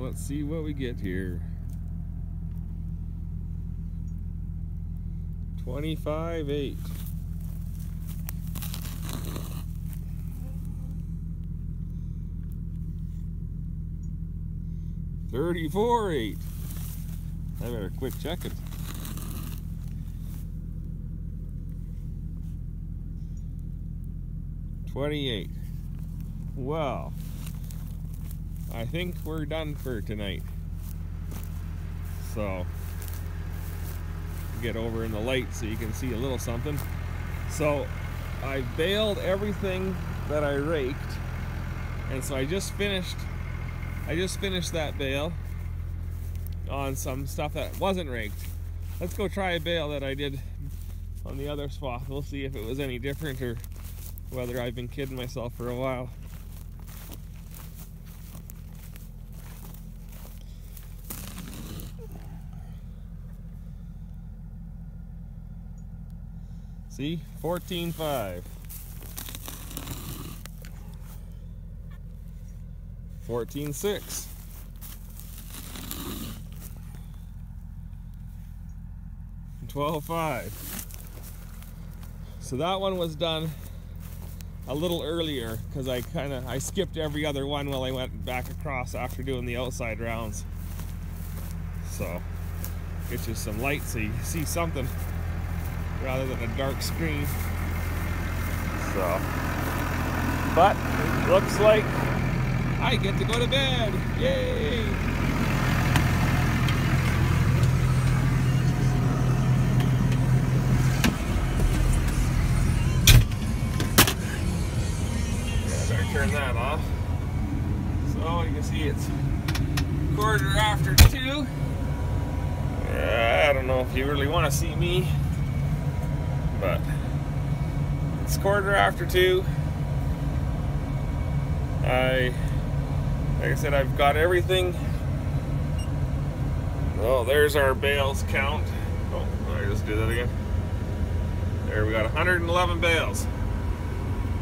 let's see what we get here. 25.8. 34.8. I better quit checking. 28. Well, I think we're done for tonight. So, get over in the light so you can see a little something. So, I baled everything that I raked, and so I just finished that bale on some stuff that wasn't raked. Let's go try a bale that I did on the other swath. We'll see if it was any different or whether I've been kidding myself for a while. See, 14.5. 14.6. 12.5. So that one was done a little earlier because I skipped every other one while I went back across after doing the outside rounds. So get you some light so you see something rather than a dark screen. So, but it looks like I get to go to bed. Yay! Turn that off. So you can see it's 2:15. I don't know if you really want to see me, but it's 2:15. Like I said, I've got everything. Oh, there's our bales count. Oh, I just did that again. There, we got 111 bales,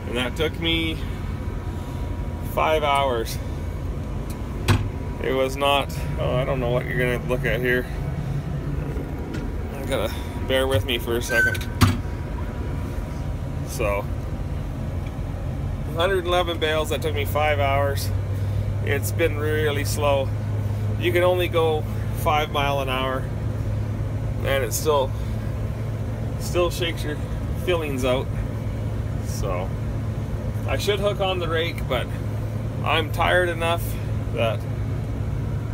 and that took me 5 hours. It was not, oh, I don't know what you're gonna look at here. I gotta bear with me for a second. So, 111 bales, that took me 5 hours. It's been really slow. You can only go 5 miles an hour, and it still shakes your fillings out. So, I should hook on the rake, but I'm tired enough that,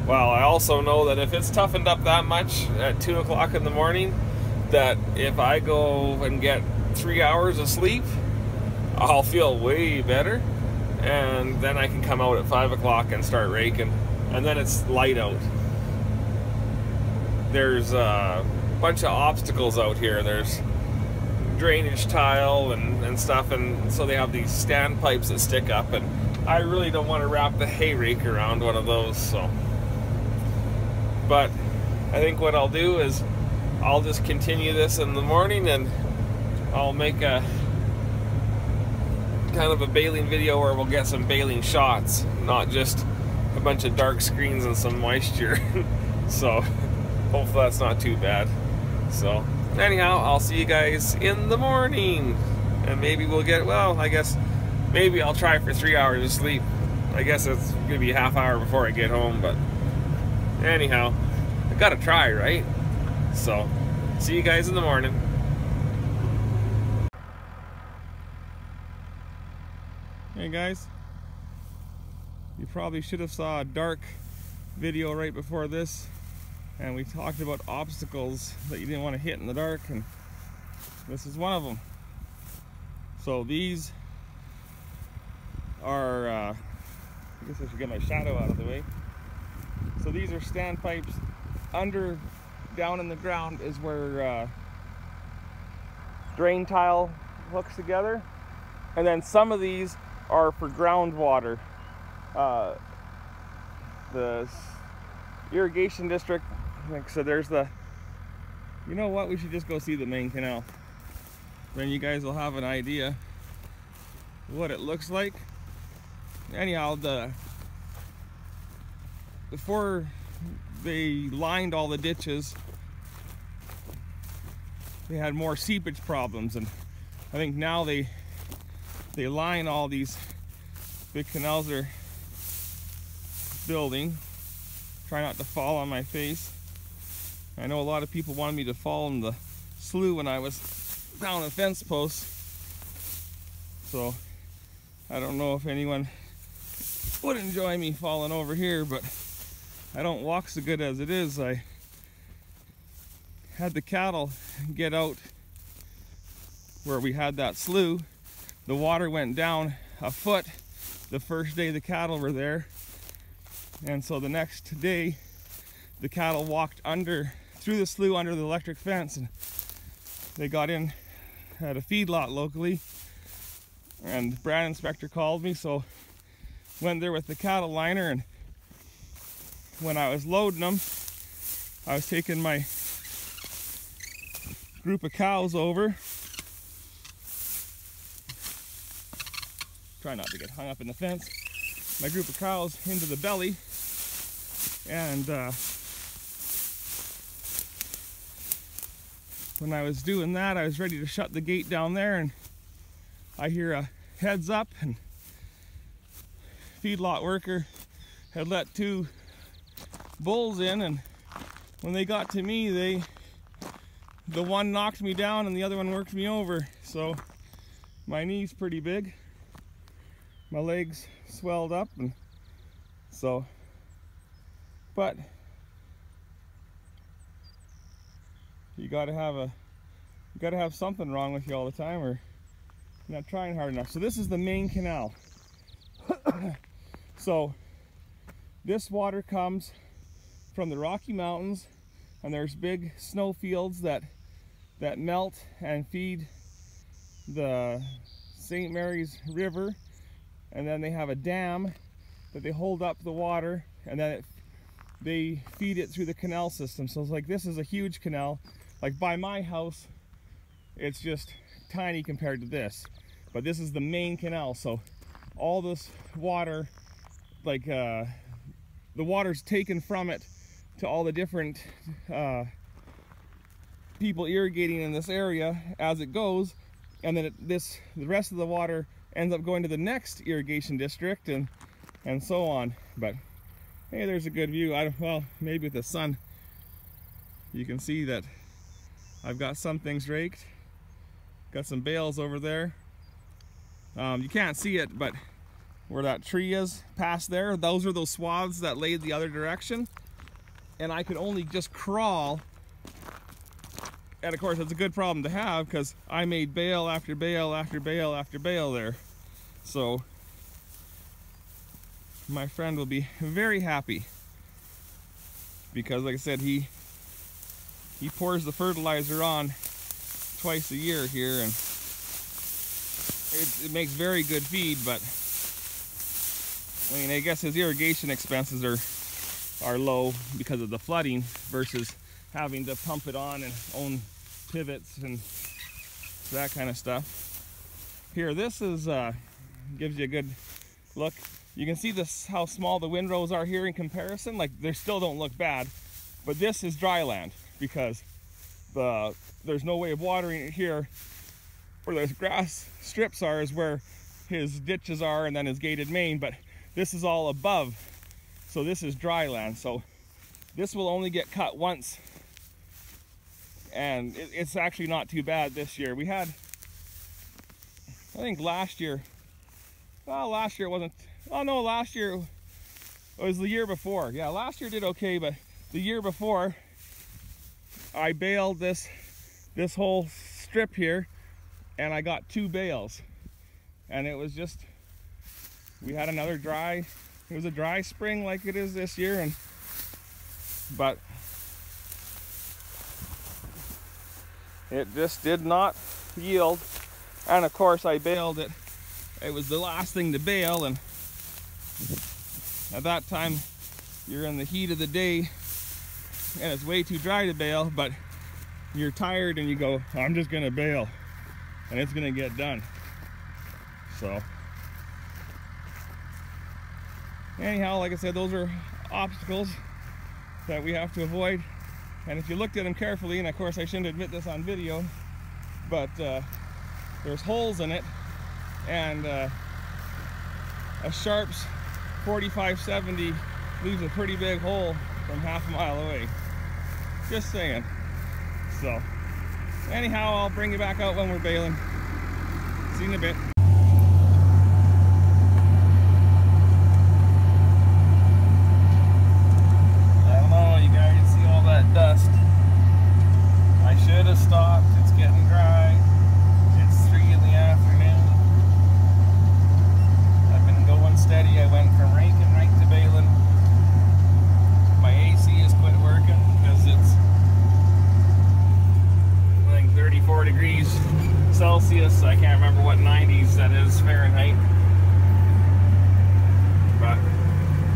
well, I also know that if it's toughened up that much at 2 o'clock in the morning, that if I go and get 3 hours of sleep, I'll feel way better, and then I can come out at 5 o'clock and start raking, and then it's light out. There's a bunch of obstacles out here. There's drainage tile and stuff, and so they have these standpipes that stick up, and I really don't want to wrap the hay rake around one of those. So, but I think what I'll do is I'll just continue this in the morning, and I'll make a kind of a baling video where we'll get some baling shots, not just a bunch of dark screens and some moisture. So hopefully that's not too bad. So anyhow, I'll see you guys in the morning, and maybe we'll get, well, I guess maybe I'll try for 3 hours of sleep. I guess it's gonna be a half hour before I get home, but anyhow, I gotta try, right? So see you guys in the morning. Hey guys, you probably should have saw a dark video right before this, and we talked about obstacles that you didn't want to hit in the dark, and this is one of them. So these are, I guess I should get my shadow out of the way. So these are standpipes. Under, down in the ground is where drain tile hooks together, and then some of these are for groundwater. The irrigation district, like, so there's the, you know what, we should just go see the main canal. Then you guys will have an idea what it looks like. Anyhow, the before they lined all the ditches, they had more seepage problems, and I think now they line all these big canals they're building. Try not to fall on my face. I know a lot of people wanted me to fall in the slough when I was down a fence post, so I don't know if anyone would enjoy me falling over here, but I don't walk so good as it is. I had the cattle get out where we had that slough. The water went down a foot the first day the cattle were there, and so the next day the cattle walked through the slough under the electric fence, and they got in at a feedlot locally, and Brand Inspector called me, so went there with the cattle liner, and when I was loading them, I was taking my group of cows over. Try not to get hung up in the fence. My group of cows into the belly, and when I was doing that, I was ready to shut the gate down there, and I hear a heads up, and feedlot worker had let 2 bulls in, and when they got to me, the one knocked me down and the other one worked me over. So my knee's pretty big, my legs swelled up, and so, but you gotta have something wrong with you all the time, or you're not trying hard enough. So this is the main canal. So this water comes from the Rocky Mountains, and there's big snow fields that melt and feed the St. Mary's River, and then they have a dam that they hold up the water, and then they feed it through the canal system. So it's like, this is a huge canal. Like by my house, it's just tiny compared to this, but this is the main canal. So all this water, like the water's taken from it to all the different people irrigating in this area as it goes, and then the rest of the water ends up going to the next irrigation district, and so on. But hey, there's a good view. Well, maybe with the sun you can see that I've got some things raked. Got some bales over there. You can't see it, but where that tree is past there, those are those swaths that laid the other direction, and I could only just crawl. And of course, it's a good problem to have, because I made bale after bale after bale after bale there. So my friend will be very happy, because like I said, he pours the fertilizer on twice a year here, and it makes very good feed. But I mean, I guess his irrigation expenses are low because of the flooding versus having to pump it on and own pivots and that kind of stuff. Here, this is gives you a good look. You can see this, how small the windrows are here in comparison. Like, they still don't look bad, but this is dry land, because there's no way of watering it here. Where those grass strips are is where his ditches are, and then his gated main, but this is all above, so this is dry land. So this will only get cut once, and it's actually not too bad this year. We had, I think last year, well, last year it wasn't, oh no, last year, it was the year before. Yeah, last year did okay, but the year before, I baled this whole strip here, and I got 2 bales, and it was just, we had another dry, it was a dry spring like it is this year, but it just did not yield. And of course I baled it. It was the last thing to bale, and at that time you're in the heat of the day and it's way too dry to bale, but you're tired and you go, I'm just gonna bale, and it's gonna get done. So anyhow, like I said, those are obstacles that we have to avoid. And if you looked at them carefully, and of course I shouldn't admit this on video, but there's holes in it, and a Sharps 4570 leaves a pretty big hole from half a mile away. Just saying. So anyhow, I'll bring you back out when we're baling. See you in a bit. I don't know, you guys see all that dust. I should have stopped. It's getting dry. It's 3 in the afternoon. I've been going steady. I went from raking right to baling. My AC has quit working because it's, I think, 34 degrees Celsius. I can't remember what 90s that is Fahrenheit. But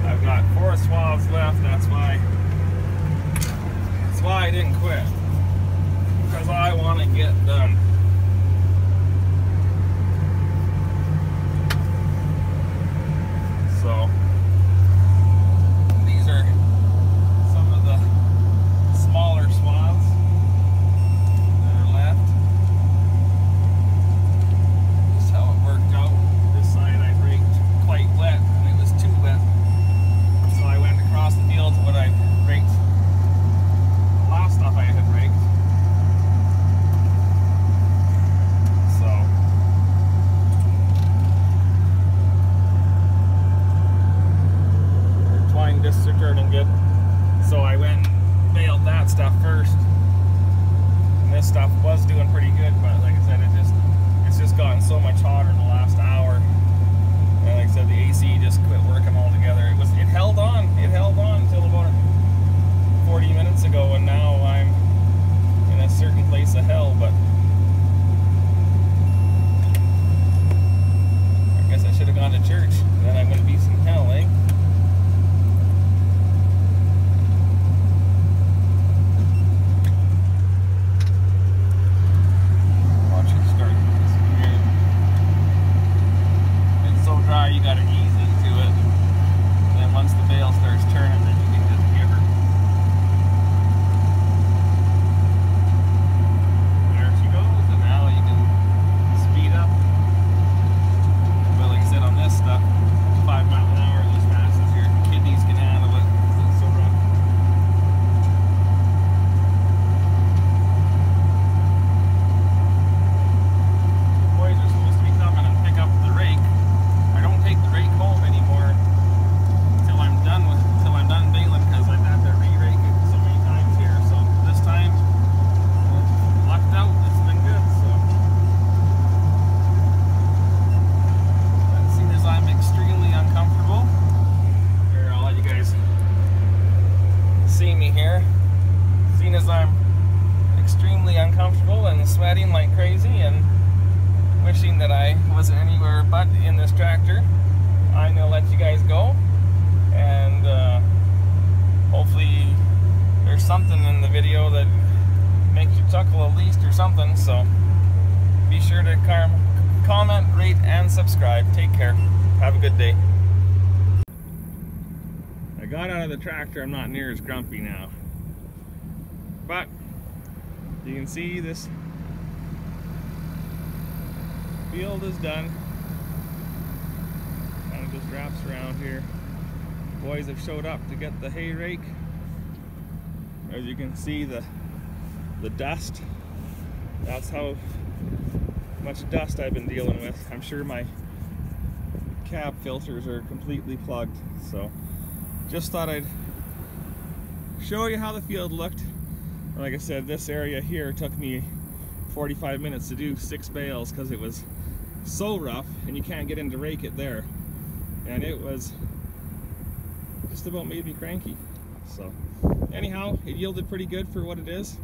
I've got 4 swaths left. That's why I didn't quit. Because I want to get done. So these are some of the smaller swaths that are left. Just how it worked out. This side I raked quite wet, and it was too wet. So I went across the field to what I raked. The last stuff I had raked. Discs are turning good, so I went and baled that stuff first, and this stuff was doing pretty good, but like I said, it's just gotten so much hotter in the last hour, and like I said, the AC just quit working altogether. It held on until about 40 minutes ago, and now I'm in a certain place of hell. But I guess I should have gone to church, then I wouldn't be in hell, eh? You gotta ease into it, and then once the bale starts turning, then you can just give her. There she goes, and now you can speed up. But like I said, on this stuff, 5 miles an hour as fast as your kidneys can handle it. It's so rough. Boys are supposed to be coming and pick up the rake. I don't take the rake home anymore until I'm done baling, because I've had to re-rake it so many times here. So this time, lucked out. It's been good. So, but seeing as I'm extremely uncomfortable, here, I'll let you guys see me here. Seeing as I'm extremely uncomfortable and sweating like crazy and wishing that I wasn't anywhere but in this tractor, I'm gonna let you guys go, and hopefully there's something in the video that makes you chuckle at least, or something. So be sure to comment, rate, and subscribe. Take care. Have a good day. I got out of the tractor. I'm not near as grumpy now, but you can see this field is done. Kind of just wraps around here. Boys have showed up to get the hay rake. As you can see, the dust. That's how much dust I've been dealing with. I'm sure my cab filters are completely plugged. So just thought I'd show you how the field looked. Like I said, this area here took me 45 minutes to do 6 bales because it was so rough, and you can't get in to rake it there, and it was just about made me cranky. So anyhow, it yielded pretty good for what it is,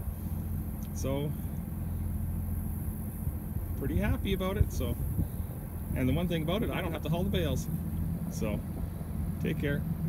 so pretty happy about it. So, and the one thing about it, I don't have to haul the bales. So take care.